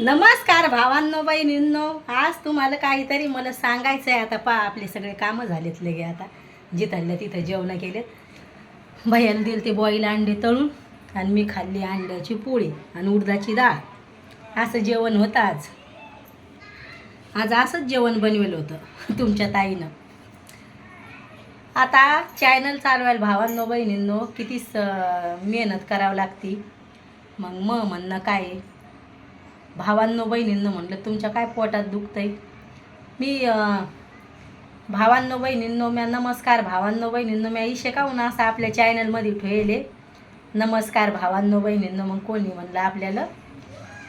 नमस्कार भावांनो बहिणींनो. आज तुम्हाला काहीतरी मला सांगायचं आहे. आता पहा आपले सगळे कामं झालेत लगे. आता जिथल्या तिथं जेवण केलेत. भैयाला दिले ते बॉईल अंडे तळून आणि मी खाल्ली अंड्याची पोळी आणि उडदाची डाळ. असं जेवण होतं आज. आज असंच जेवण बनवेलं होतं तुमच्या ताईनं. आता चॅनल चालवायला भावांनो बहिणींनो किती मेहनत करावं लागती. मग म्हणणं काय आहे, भावांनो बहिणींनो म्हटलं तुमच्या काय पोटात दुखतंय. मी भावांनो बहिणींनो म्या नमस्कार भावांनो बहिणींनो म्या इशे काहून असं आपल्या चॅनलमध्ये ठेवले नमस्कार भावांनो बहिणींनो. मग कोणी म्हणलं आपल्याला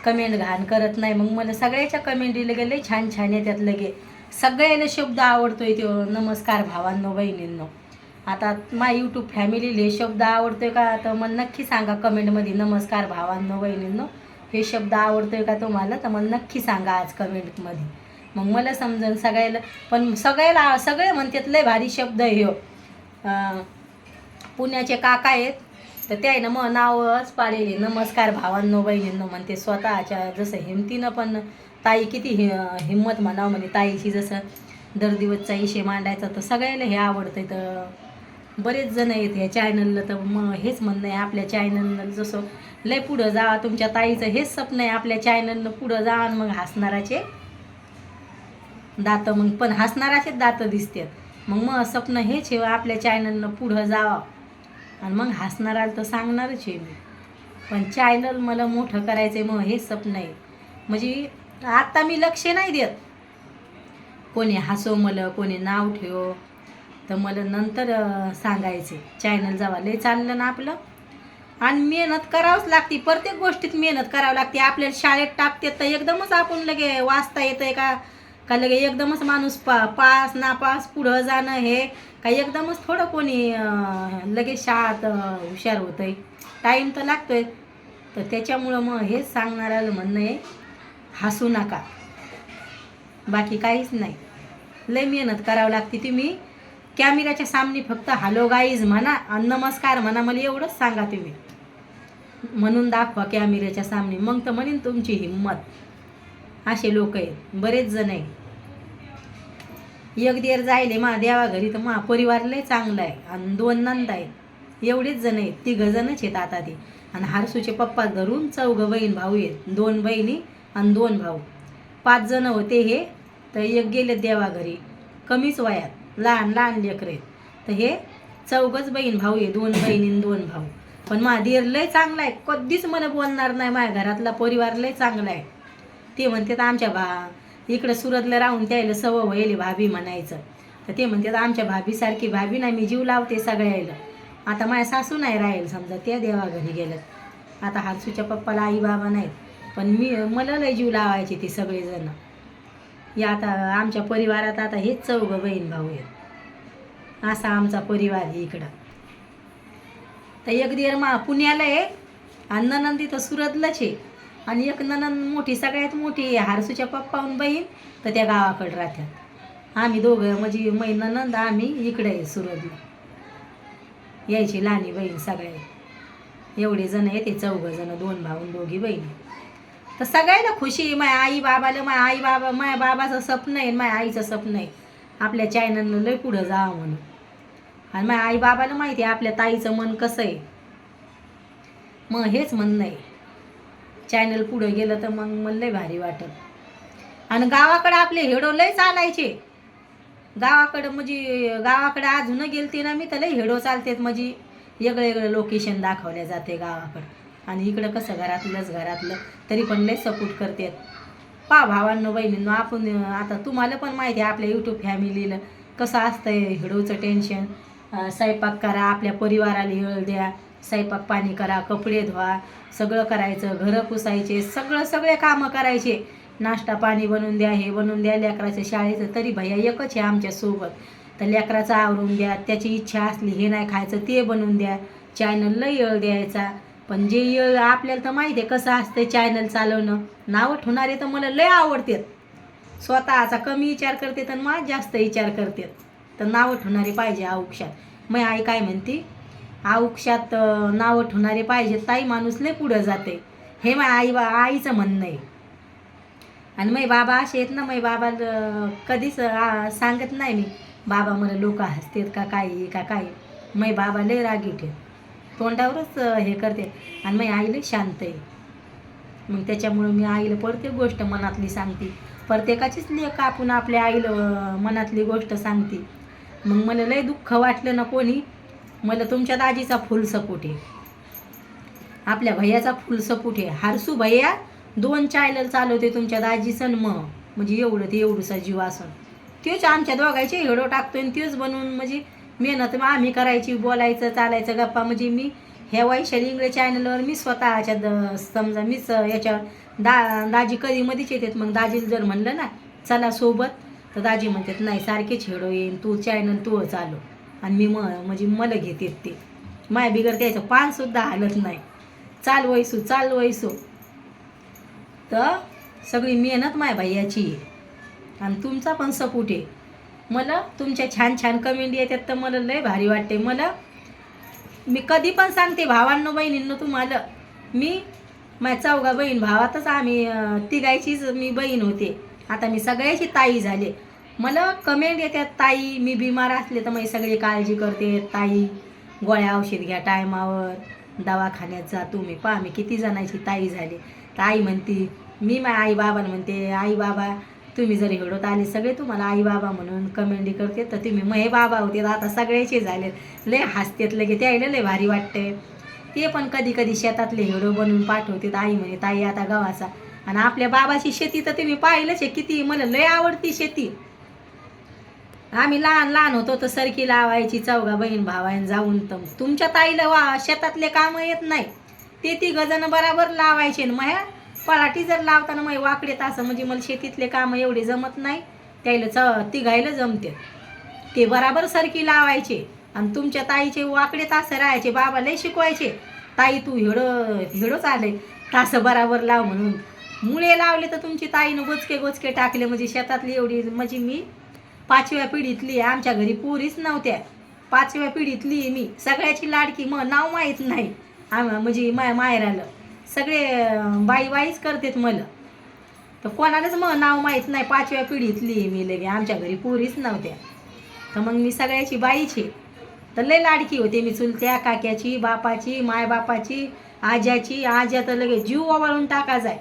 कमेंट घाण करत नाही. मग मला सगळ्याच्या कमेंटी लगे लई छान छान येतात. लगे सगळ्याला शब्द आवडतोय तो नमस्कार भावांनो बहिणींनो. आता माझ्या यूट्यूब फॅमिलीला शब्द आवडतोय का तर मला नक्की सांगा कमेंटमध्ये. नमस्कार भावांनो बहिणींनो हे शब्द आवडतोय का तुम्हाला तर मला नक्की सांगा आज कमेंटमध्ये. मग मला समजेल सगळ्याला. पण सगळे म्हणतात लय भारी शब्द आहे ह्यो. पुण्याचे काका आहेत तर त्यानं मग नावच पाडेले नमस्कार भावांनो बहिणींनो म्हणते. स्वतःच्या जसं हिमतीनं पण ताई किती हिंमत म्हणावं म्हणे ताईची. जसं दर दिवसचा इशे मांडायचा तर सगळ्याला हे आवडतं. तर बरेच जण आहेत ह्या चॅनलला. तर मग हेच म्हणणं आहे आपल्या चॅनलनं जसं लय पुढं जा. तुमच्या ताईचं हेच स्वप्न आहे आपल्या चॅनलनं पुढं जा आणि मग हसणाराचे दातं मग पण हसणाराचेच दातं दिसतात. मग स्वप्न हेच आहे आपल्या चॅनलनं पुढं जावं आणि मग हसणाराला तर सांगणारच आहे मी. पण चॅनल मला मोठं करायचं आहे मग हेच स्वप्न आहे. म्हणजे आत्ता मी लक्ष नाही देत. कोणी हसो मला कोणी नाव ठेवो तर मला नंतर सांगायचे. चॅनल जावा लय चाललं ना आपलं. आणि मेहनत करावंच लागते. प्रत्येक गोष्टीत मेहनत करावं लागते. आपल्याला शाळेत टाकते तर एकदमच आपण लगे वाचता येतंय का लगे एकदमच माणूस पास नापास पुढं जाणं हे काही एकदमच थोडं कोणी लगेच शाळेत हुशार होतंय. टाईम तर लागतोय. तर त्याच्यामुळं मग हेच सांगणाऱ्याला म्हणणं आहे हसू नका. बाकी काहीच नाही. लय मेहनत करावं लागते. तुम्ही कॅमेऱ्याच्या सामने फक्त हॅलो गाईज म्हणा आणि नमस्कार म्हणा. मला एवढंच सांगा तुम्ही. म्हणून दाखवा कॅमेऱ्याच्या सामने. मग तर म्हणेन तुमची हिंमत. असे लोक आहेत बरेच जण आहेत. एक देर जायले मा देवा घरी तर मा परिवार लय चांगला आहे. आणि 2 नंद आहेत. एवढेच जण आहेत. 3 जणच आहेत आता ते. आणि हारसूचे पप्पा धरून 4 बहीण भाऊ आहेत. 2 बहिणी आणि 2 भाऊ. 5 जण होते हे. तर एक गेले देवा घरी कमीच वयात. लहान लहान लेकर आहेत. तर हे 4 बहीण भाऊ आहे. 2 बहिणी 2 भाऊ. पण मा देर लय चांगला आहे. कधीच मला बोलणार नाही. माझ्या घरातला परिवार लय चांगला आहे. ते म्हणतात आमच्या इकडं सुरतला राहून त्याला सवय व्हायली भाभी म्हणायचं. तर ते म्हणतात आमच्या भाभीसारखी भाभी नाही. मी जीव लावते सगळ्याला. आता माझ्या सासू नाही राहील समजा त्या देवा घरी गेलं. आता हारसूच्या पप्पाला आई बाबा नाहीत. पण मला लय जीव लावायचे ते सगळेजण. या आता आमच्या परिवारात आता हेच 4 बहीण भाऊ आहेत. असा आमचा परिवार आहे इकडं. तर एक दिर पुण्याला आहे आणि ननंद इथं सुरतलाच आहे. आणि एक ननंद मोठी सगळ्यात मोठी हारसूच्या पप्पाहून बहीण तर त्या गावाकडं राहतात. आम्ही दोघं म्हणजे मै ननंद आम्ही इकडे आहे सुरतला. यायची लहानी बहीण सगळे एवढे जण येते. 4 जण 2 भाऊ 2 बहिणी. तर सगळ्याला खुशी आहे. माझ्या आई बाबाला माझ्या बाबाचं स्वप्न आहे. माझ्या आईचं स्वप्न आहे आपल्या चॅनलनं लय पुढं जावं म्हणून. आणि माझ्या आई बाबाला माहिती आहे आपल्या ताईचं मन कसं आहे. मग हेच म्हणणं आहे चॅनल पुढं गेलं तर मग मला लय भारी वाटत. आणि गावाकडं आपले हेडो लय चालायचे. गावाकडं म्हणजे गावाकडं अजून गेलते ना मी तर लय हेडो चालतात. म्हणजे वेगळं लोकेशन दाखवल्या जाते गावाकडं. आणि इकडं कसं घरातलं तरी पण लय सपोर्ट करतात. पा भावांनो बहिणींनो आपण आता तुम्हाला पण माहिती आहे आपल्या यूट्यूब फॅमिलीला कसं असतंय हेडोचं टेन्शन. स्वयंपाक करा आपल्या परिवाराला वेळ द्या. स्वयंपाक पाणी करा कपडे धुवा सगळं करायचं. घरं पुसायचे सगळे कामं करायचे. नाश्ता पाणी बनवून द्या हे बनवून द्या. लेकराच्या शाळेचं तरी भैया एकच आहे आमच्यासोबत. तर लेकराचं आवरून द्या. त्याची इच्छा असली हे नाही खायचं ते बनवून द्या. चॅनलला येळ द्यायचा. पण जे येळ आपल्याला तर माहिती आहे कसं असतं चॅनल चालवणं. नावं ठेवणारे तर मला लय आवडतात. स्वतःचा कमी विचार करते तर माझ जास्त विचार करतात. तर नावं ठेवणारे पाहिजे आयुष्यात. मग आई काय म्हणते आयुष्यात नावं ठेवणारे पाहिजे ताई माणूस लय पुढं जाते. हे माझ्या आईचं म्हणणं आहे. आणि मै बाबा असे आहेत ना, मै बाबा कधीच सांगत नाही मी बाबा मला लोक हसतेत का काही का काही. मै बाबा लय रागीट आहे, तोंडावरच हे करते. आणि मै आईला शांत आहे. मग त्याच्यामुळं मी आईला प्रत्येक गोष्ट मनातली सांगते. प्रत्येकाचीच लेक आपण आपल्या आईला मनातली गोष्ट सांगते. मग मला लय दुःख वाटलं ना कोणी, मला तुमच्या दाजीचा फुल सपोर्ट आहे, आपल्या भैयाचा फुल सपोर्ट आहे. हरसू भैया 2 चॅनल चालवते तुमच्या दाजीचं म्हणजे एवढं ते एवढंसा जीव असून तेच आमच्या दोघांचे हेडो टाकतोय आणि तेच बनवून म्हणजे मेहनत आम्ही करायची, बोलायचं चालायचं गप्पा. म्हणजे मी ह्या वैशाली इंगळे चॅनलवर मी स्वतःच्या समजा मीच याच्यावर दाजी कधी मध्येच येतात. मग दाजीला जर म्हणलं ना चला सोबत, तर दाजी म्हणतात नाही सारखेच हेडो येईन, तू चॅनल तू चालव. आणि मी म्हणजे मला घेतात ते, माय बिगर त्याचं पानसुद्धा हालत नाही. चाल वैसू. तर सगळी मेहनत माय भैयाची आहे आणि तुमचा पण सपोर्ट आहे. मला तुमच्या छान छान कमेंट येतात तर मला लय भारी वाटते. मी कधी पण सांगते भावांनो बहिणींनो तुम्हाला, मी माझ्या 4 बहीण भावातच आम्ही तिघायचीच मी बहीण होते. आता मी सगळ्याची ताई झाले. मला कमेंट येतात ताई, मी बिमार असले तर मी सगळी काळजी करते, ताई गोळ्या औषध घ्या टायमावर, दवाखान्यात जा तुम्ही. पहा मी किती जणांची ताई झाली. तर आई म्हणते, मी माझ्या आई बाबाला म्हणते आई बाबा तुम्ही जर हेडोत आले सगळे तुम्हाला आई बाबा म्हणून कमेंट करते, तर तुम्ही मग हे बाबा होते आता सगळ्याचे झाले. लय हसतेत लगे, त्याला लय भारी वाटते. ते पण कधी कधी शेतातले हेडो बनवून पाठवते. आई म्हणे ताई आता गव्हाचा. आणि आपल्या बाबाची शेती तर तुम्ही पाहिलंच आहे किती, मला लय आवडती शेती. आम्ही लहान होतो तर सरकी लावायची 4 बहीण भावायन जाऊन. तर तुमच्या ताईला शेतातले कामं येत नाही, ते ती गजन बराबर लावायचे. मग पराठी जर लावताना मग वाकडे तास म्हणजे मला शेतीतले कामं एवढे जमत नाही, त्याला तिघायला जमते. ते बराबर सरकी लावायचे आणि तुमच्या ताईचे वाकडे तास राहायचे. बाबा लय शिकवायचे, ताई तू हेडोच आले तास बराबर लाव म्हणून. मुळे लावले तर तुमची ताईनं गोचके टाकले. म्हणजे शेतातली एवढी म्हणजे मी 5व्या पिढीतली, आमच्या घरी पुरीच नव्हत्या. 5व्या पिढीतली मी, सगळ्याची लाडकी. मग नाव माहीत नाही म्हणजे माहेर आलं सगळे बाईच करतात मला, तर कोणालाच मग नाव माहीत नाही. 5व्या पिढीतली मी लगे, आमच्या घरी पुरीच नव्हत्या. तर मग मी सगळ्याची बाईची, तर लय लाडकी होते मी. चुलत्या काक्याची, बापाची, मायबापाची, आज्याची. आज्या तर लगे जीव ओवाळून टाका जाय,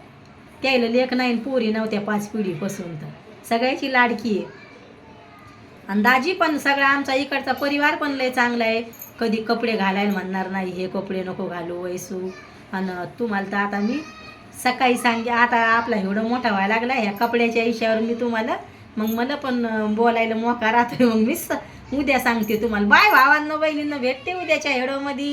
त्याला लेख नाही पोरी नव्हत्या 5 पिढीपासून. तर सगळ्याची लाडकी आहे. आणि दाजी पण सगळा आमचा इकडचा परिवार पण लय चांगला आहे. कधी कपडे घालायला म्हणणार नाही, हे कपडे नको घालू वैसू. आणि तुम्हाला तर आता मी सकाळी सांगे, आता आपला एवढं मोठा व्हायला लागला ह्या कपड्याच्या विषयावर मी तुम्हाला, मग मला पण बोलायला मोका राहतोय. मग मी उद्या सांगते तुम्हाला. बाय भावांनो बहिणींनो, भेटते उद्याच्या हेडोमध्ये.